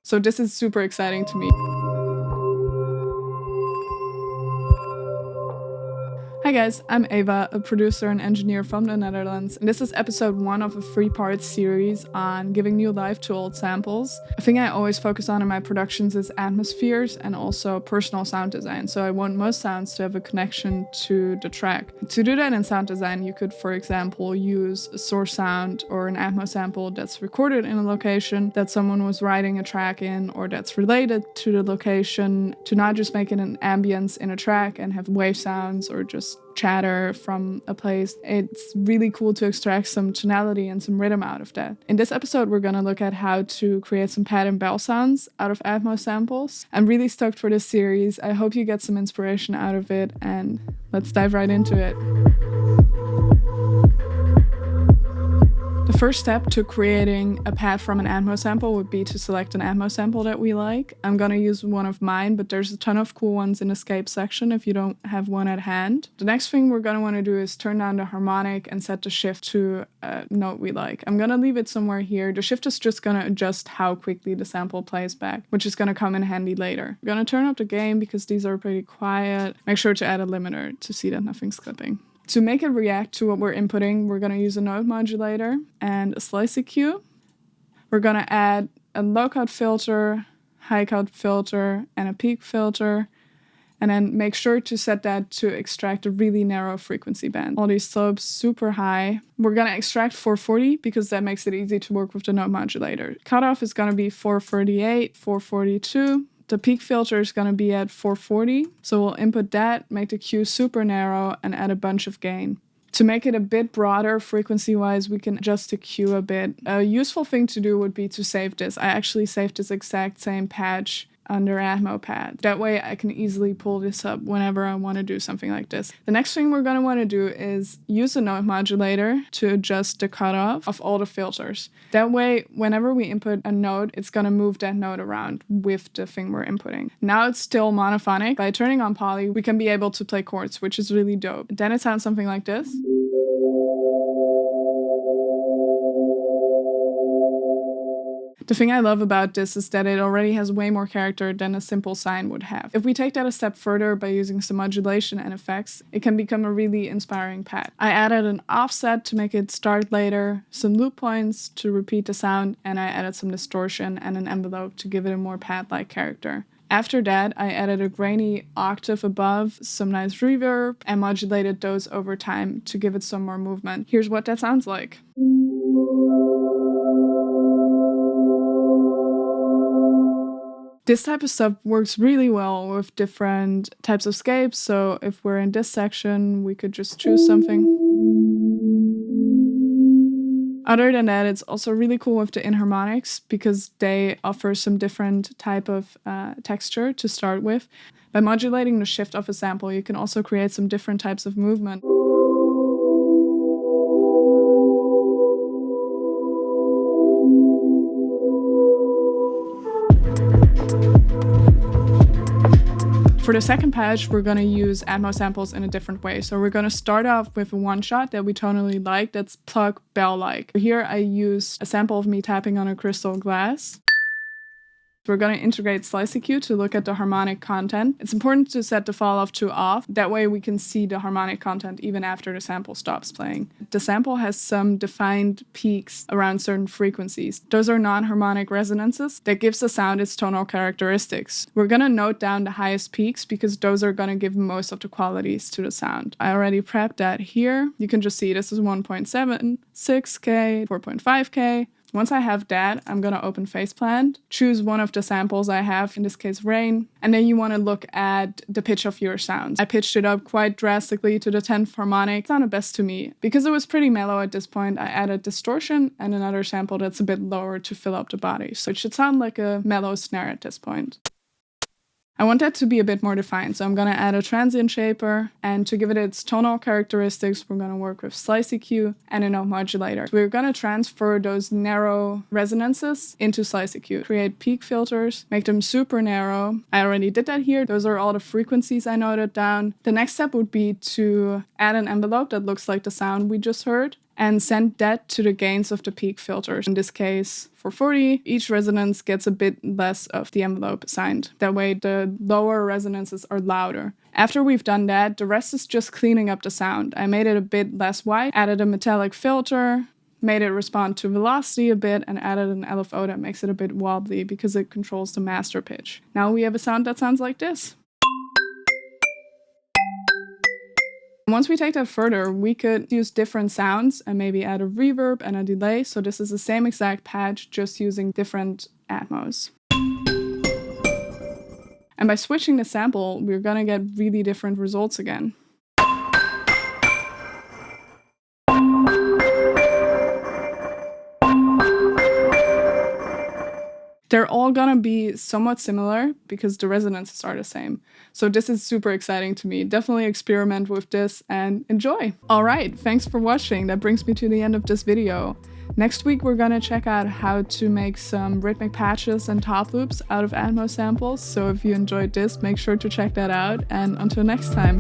So this is super exciting to me. Hi guys, I'm Eva, a producer and engineer from the Netherlands, and this is episode 1 of a 3-part series on giving new life to old samples. A thing I always focus on in my productions is atmospheres and also personal sound design, so I want most sounds to have a connection to the track. To do that in sound design, you could, for example, use a source sound or an atmo sample that's recorded in a location that someone was writing a track in, or that's related to the location, to not just make it an ambience in a track and have wave sounds or just chatter from a place. It's really cool to extract some tonality and some rhythm out of that. In this episode, we're gonna look at how to create some pad and bell sounds out of atmo samples. I'm really stoked for this series. I hope you get some inspiration out of it, and let's dive right into it. The first step to creating a pad from an atmo sample would be to select an atmo sample that we like. I'm gonna use one of mine, but there's a ton of cool ones in the Escape section if you don't have one at hand. The next thing we're gonna wanna do is turn down the harmonic and set the shift to a note we like. I'm gonna leave it somewhere here. The shift is just gonna adjust how quickly the sample plays back, which is gonna come in handy later. I'm gonna turn up the gain because these are pretty quiet. Make sure to add a limiter to see that nothing's clipping. To make it react to what we're inputting, we're going to use a note modulator and a slice EQ. We're going to add a low cut filter, high cut filter, and a peak filter. And then make sure to set that to extract a really narrow frequency band. All these slopes super high. We're going to extract 440 because that makes it easy to work with the note modulator. Cutoff is going to be 438, 442. The peak filter is going to be at 440, so we'll input that, make the Q super narrow, and add a bunch of gain. To make it a bit broader frequency-wise, we can adjust the Q a bit. A useful thing to do would be to save this. I actually saved this exact same patch under Atmo Pad. That way I can easily pull this up whenever I want to do something like this. The next thing we're going to want to do is use a note modulator to adjust the cutoff of all the filters. That way, whenever we input a note, it's going to move that note around with the thing we're inputting. Now it's still monophonic. By turning on poly, we can be able to play chords, which is really dope. Then it sounds something like this. The thing I love about this is that it already has way more character than a simple sine would have. If we take that a step further by using some modulation and effects, it can become a really inspiring pad. I added an offset to make it start later, some loop points to repeat the sound, and I added some distortion and an envelope to give it a more pad-like character. After that, I added a grainy octave above, some nice reverb, and modulated those over time to give it some more movement. Here's what that sounds like. This type of stuff works really well with different types of scapes, so if we're in this section, we could just choose something. Other than that, it's also really cool with the inharmonics because they offer some different type of texture to start with. By modulating the shift of a sample, you can also create some different types of movement. For the second patch, we're going to use atmo samples in a different way. So we're going to start off with a one-shot that we tonally like, that's plug bell-like. Here I use a sample of me tapping on a crystal glass. We're going to integrate slice EQ to look at the harmonic content. It's important to set the fall off to off. That way we can see the harmonic content even after the sample stops playing. The sample has some defined peaks around certain frequencies. Those are non-harmonic resonances that gives the sound its tonal characteristics. We're going to note down the highest peaks because those are going to give most of the qualities to the sound. I already prepped that here. You can just see this is 1.7, 6K, 4.5K. Once I have that, I'm going to open Faceplant, choose one of the samples I have, in this case Rain, and then you want to look at the pitch of your sounds. I pitched it up quite drastically to the 10th harmonic. It sounded best to me. Because it was pretty mellow at this point, I added distortion and another sample that's a bit lower to fill up the body. So it should sound like a mellow snare at this point. I want that to be a bit more defined, so I'm going to add a transient shaper, and to give it its tonal characteristics, we're going to work with slice EQ and a note modulator. So we're going to transfer those narrow resonances into slice EQ, create peak filters, make them super narrow. I already did that here. Those are all the frequencies I noted down. The next step would be to add an envelope that looks like the sound we just heard, and send that to the gains of the peak filters. In this case, for 40, each resonance gets a bit less of the envelope assigned. That way the lower resonances are louder. After we've done that, the rest is just cleaning up the sound. I made it a bit less white, added a metallic filter, made it respond to velocity a bit, and added an LFO that makes it a bit wobbly because it controls the master pitch. Now we have a sound that sounds like this. Once we take that further, we could use different sounds and maybe add a reverb and a delay. So this is the same exact patch, just using different atmos. And by switching the sample, we're gonna get really different results again. They're all gonna be somewhat similar because the resonances are the same. So this is super exciting to me. Definitely experiment with this and enjoy. All right, thanks for watching. That brings me to the end of this video. Next week, we're gonna check out how to make some rhythmic patches and top loops out of Atmo samples. So if you enjoyed this, make sure to check that out. And until next time.